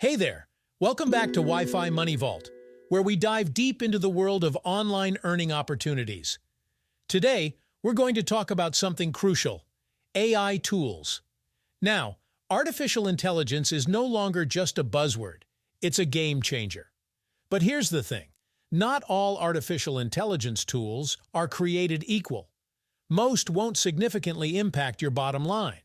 Hey there! Welcome back to Wi-Fi Money Vault, where we dive deep into the world of online earning opportunities. Today, we're going to talk about something crucial: AI tools. Now, artificial intelligence is no longer just a buzzword, it's a game changer. But here's the thing: not all artificial intelligence tools are created equal. Most won't significantly impact your bottom line.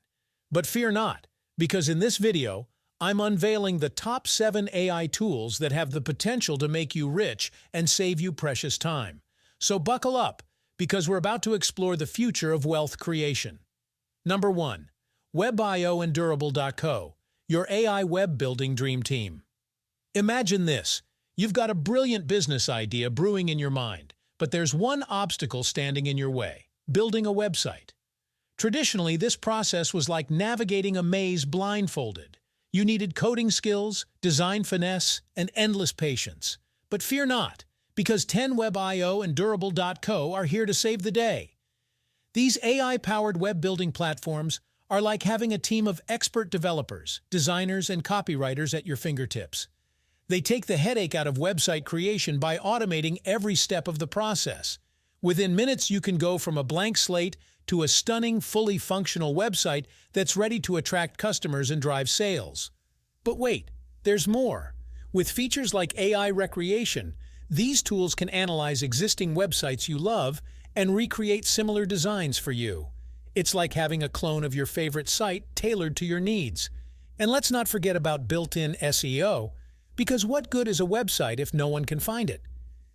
But fear not, because in this video, I'm unveiling the top 7 AI tools that have the potential to make you rich and save you precious time. So buckle up, because we're about to explore the future of wealth creation. Number 1. Web.io and Durable.co, your AI web building dream team. Imagine this: you've got a brilliant business idea brewing in your mind, but there's one obstacle standing in your way: building a website. Traditionally, this process was like navigating a maze blindfolded. You needed coding skills, design finesse, and endless patience. But fear not, because 10 Web.io and Durable.co are here to save the day. These AI-powered web-building platforms are like having a team of expert developers, designers, and copywriters at your fingertips. They take the headache out of website creation by automating every step of the process. Within minutes, you can go from a blank slate to a stunning, fully functional website that's ready to attract customers and drive sales. But wait, there's more. With features like AI recreation, these tools can analyze existing websites you love and recreate similar designs for you. It's like having a clone of your favorite site tailored to your needs. And let's not forget about built-in SEO, because what good is a website if no one can find it?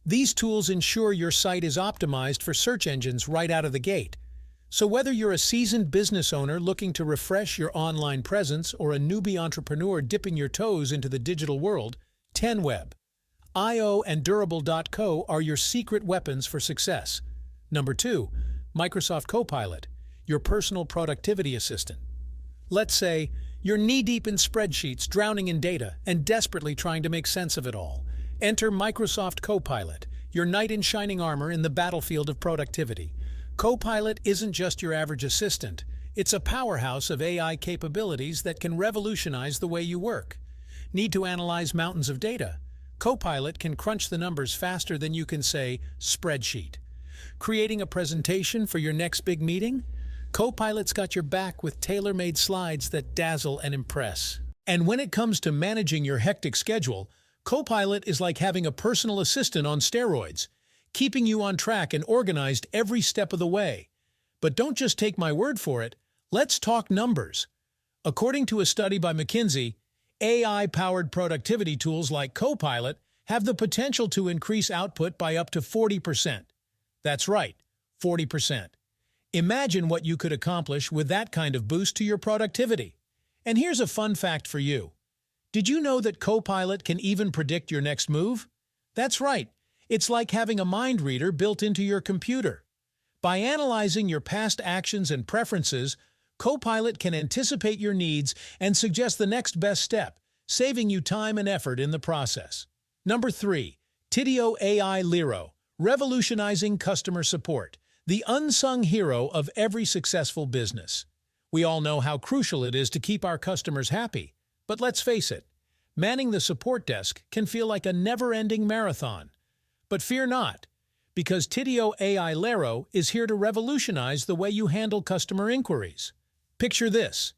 These tools ensure your site is optimized for search engines right out of the gate. So whether you're a seasoned business owner looking to refresh your online presence or a newbie entrepreneur dipping your toes into the digital world, 10 Web.io and Durable.co are your secret weapons for success. Number 2. Microsoft CoPilot, your personal productivity assistant. Let's say you're knee-deep in spreadsheets, drowning in data, and desperately trying to make sense of it all. Enter Microsoft CoPilot, your knight in shining armor in the battlefield of productivity. CoPilot isn't just your average assistant. It's a powerhouse of AI capabilities that can revolutionize the way you work. Need to analyze mountains of data? CoPilot can crunch the numbers faster than you can say, spreadsheet. Creating a presentation for your next big meeting? CoPilot's got your back with tailor-made slides that dazzle and impress. And when it comes to managing your hectic schedule, CoPilot is like having a personal assistant on steroids, keeping you on track and organized every step of the way. But don't just take my word for it, let's talk numbers. According to a study by McKinsey, AI-powered productivity tools like CoPilot have the potential to increase output by up to 40%. That's right, 40%. Imagine what you could accomplish with that kind of boost to your productivity. And here's a fun fact for you. Did you know that CoPilot can even predict your next move? That's right. It's like having a mind reader built into your computer. By analyzing your past actions and preferences, CoPilot can anticipate your needs and suggest the next best step, saving you time and effort in the process. Number 3. Tio AI Lero, revolutionizing customer support, the unsung hero of every successful business. We all know how crucial it is to keep our customers happy, but let's face it, manning the support desk can feel like a never-ending marathon. But fear not, because Tio AI Lero is here to revolutionize the way you handle customer inquiries. Picture this: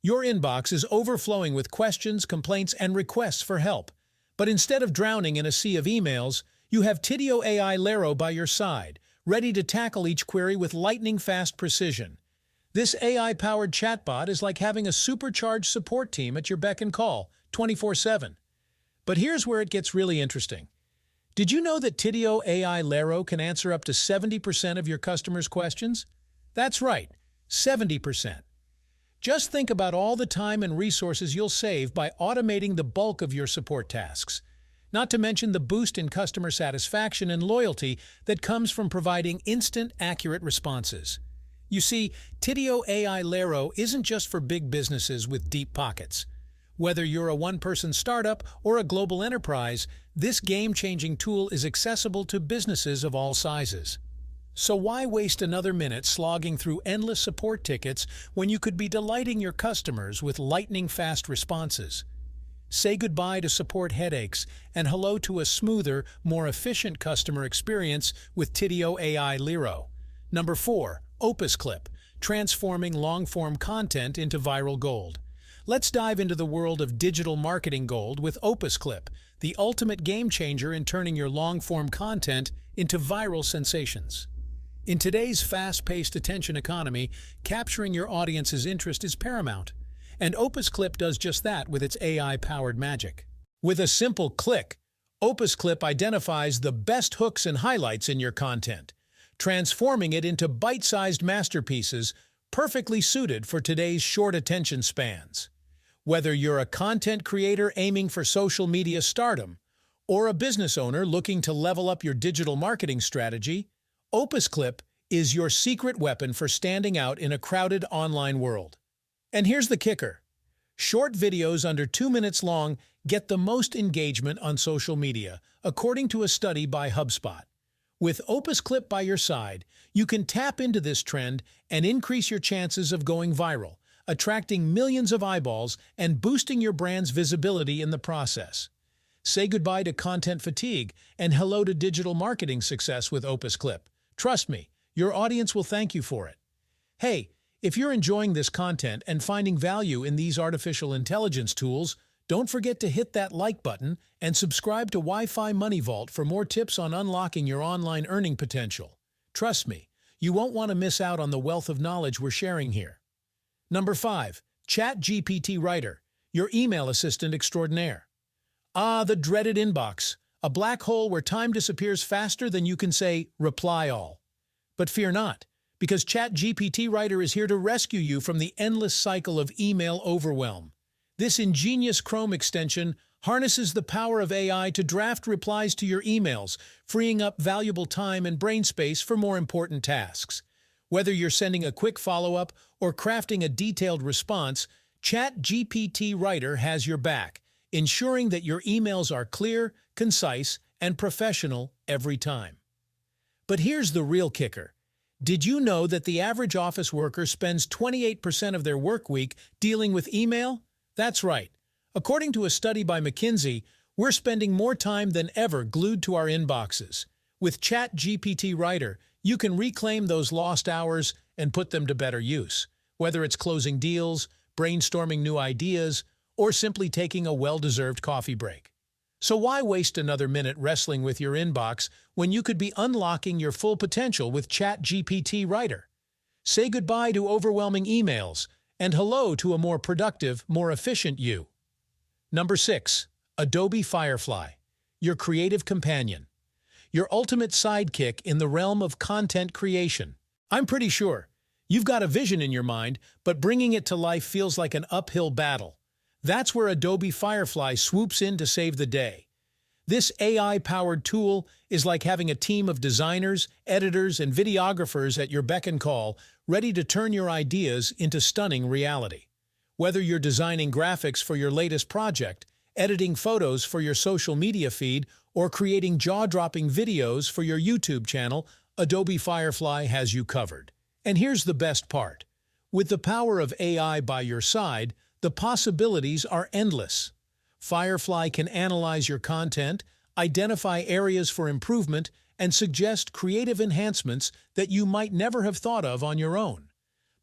your inbox is overflowing with questions, complaints, and requests for help. But instead of drowning in a sea of emails, you have Tio AI Lero by your side, ready to tackle each query with lightning-fast precision. This AI-powered chatbot is like having a supercharged support team at your beck and call, 24/7. But here's where it gets really interesting. Did you know that Tio AI Lero can answer up to 70% of your customers' questions? That's right, 70%. Just think about all the time and resources you'll save by automating the bulk of your support tasks. Not to mention the boost in customer satisfaction and loyalty that comes from providing instant, accurate responses. You see, Tio AI Lero isn't just for big businesses with deep pockets. Whether you're a one-person startup or a global enterprise, this game-changing tool is accessible to businesses of all sizes. So why waste another minute slogging through endless support tickets when you could be delighting your customers with lightning-fast responses? Say goodbye to support headaches and hello to a smoother, more efficient customer experience with Tio AI Lero. Number 4. Opus Clip, transforming long-form content into viral gold. Let's dive into the world of digital marketing gold with Opus Clip, the ultimate game changer in turning your long-form content into viral sensations. In today's fast-paced attention economy, capturing your audience's interest is paramount. And Opus Clip does just that with its AI-powered magic. With a simple click, Opus Clip identifies the best hooks and highlights in your content, transforming it into bite-sized masterpieces perfectly suited for today's short attention spans. Whether you're a content creator aiming for social media stardom or a business owner looking to level up your digital marketing strategy, Opus Clip is your secret weapon for standing out in a crowded online world. And here's the kicker. Short videos under 2 minutes long get the most engagement on social media, according to a study by HubSpot. With Opus Clip by your side, you can tap into this trend and increase your chances of going viral, attracting millions of eyeballs and boosting your brand's visibility in the process. Say goodbye to content fatigue and hello to digital marketing success with Opus Clip. Trust me, your audience will thank you for it. Hey, if you're enjoying this content and finding value in these artificial intelligence tools, don't forget to hit that like button and subscribe to Wi-Fi Money Vault for more tips on unlocking your online earning potential. Trust me, you won't want to miss out on the wealth of knowledge we're sharing here. Number 5. GPT Writer, your email assistant extraordinaire. Ah, the dreaded inbox, a black hole where time disappears faster than you can say, reply all. But fear not, because GPT Writer is here to rescue you from the endless cycle of email overwhelm. This ingenious Chrome extension harnesses the power of AI to draft replies to your emails, freeing up valuable time and brain space for more important tasks. Whether you're sending a quick follow-up or crafting a detailed response, GPT Writer has your back, ensuring that your emails are clear, concise, and professional every time. But here's the real kicker. Did you know that the average office worker spends 28% of their work week dealing with email? That's right. According to a study by McKinsey, we're spending more time than ever glued to our inboxes. With GPT Writer, you can reclaim those lost hours and put them to better use, whether it's closing deals, brainstorming new ideas, or simply taking a well-deserved coffee break. So why waste another minute wrestling with your inbox when you could be unlocking your full potential with GPT Writer? Say goodbye to overwhelming emails and hello to a more productive, more efficient you. Number 6. Adobe Firefly, your creative companion. Your ultimate sidekick in the realm of content creation. I'm pretty sure you've got a vision in your mind, but bringing it to life feels like an uphill battle. That's where Adobe Firefly swoops in to save the day. This AI-powered tool is like having a team of designers, editors, and videographers at your beck and call, ready to turn your ideas into stunning reality. Whether you're designing graphics for your latest project, editing photos for your social media feed, or creating jaw-dropping videos for your YouTube channel, Adobe Firefly has you covered. And here's the best part. With the power of AI by your side, the possibilities are endless. Firefly can analyze your content, identify areas for improvement, and suggest creative enhancements that you might never have thought of on your own.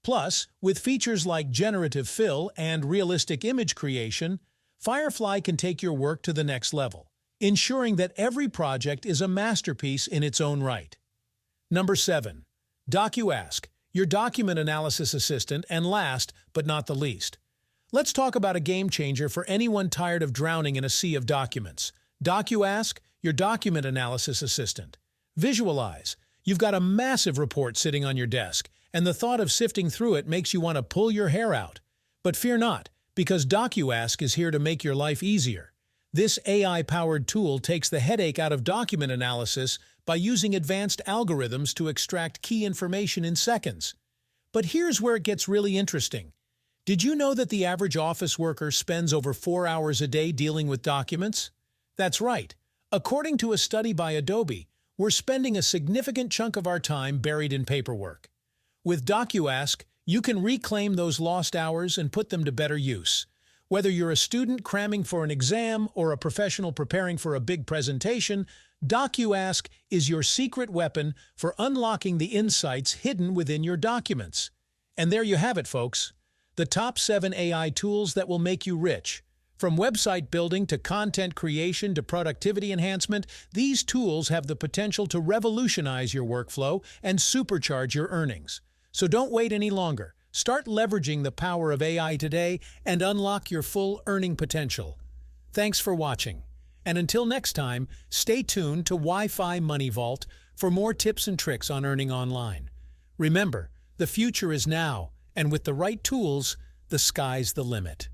Plus, with features like generative fill and realistic image creation, Firefly can take your work to the next level, ensuring that every project is a masterpiece in its own right. Number 7. Docu Ask, your document analysis assistant, and last but not the least. Let's talk about a game changer for anyone tired of drowning in a sea of documents. Docu Ask, your document analysis assistant. Visualize. You've got a massive report sitting on your desk, and the thought of sifting through it makes you want to pull your hair out. But fear not, because Docu Ask is here to make your life easier. This AI-powered tool takes the headache out of document analysis by using advanced algorithms to extract key information in seconds. But here's where it gets really interesting. Did you know that the average office worker spends over 4 hours a day dealing with documents? That's right. According to a study by Adobe, we're spending a significant chunk of our time buried in paperwork. With Docu Ask, you can reclaim those lost hours and put them to better use. Whether you're a student cramming for an exam or a professional preparing for a big presentation, Docu Ask is your secret weapon for unlocking the insights hidden within your documents. And there you have it, folks. The top 7 AI tools that will make you rich. From website building to content creation to productivity enhancement, these tools have the potential to revolutionize your workflow and supercharge your earnings. So don't wait any longer. Start leveraging the power of AI today and unlock your full earning potential. Thanks for watching. And until next time, stay tuned to Wi-Fi Money Vault for more tips and tricks on earning online. Remember, the future is now, and with the right tools, the sky's the limit.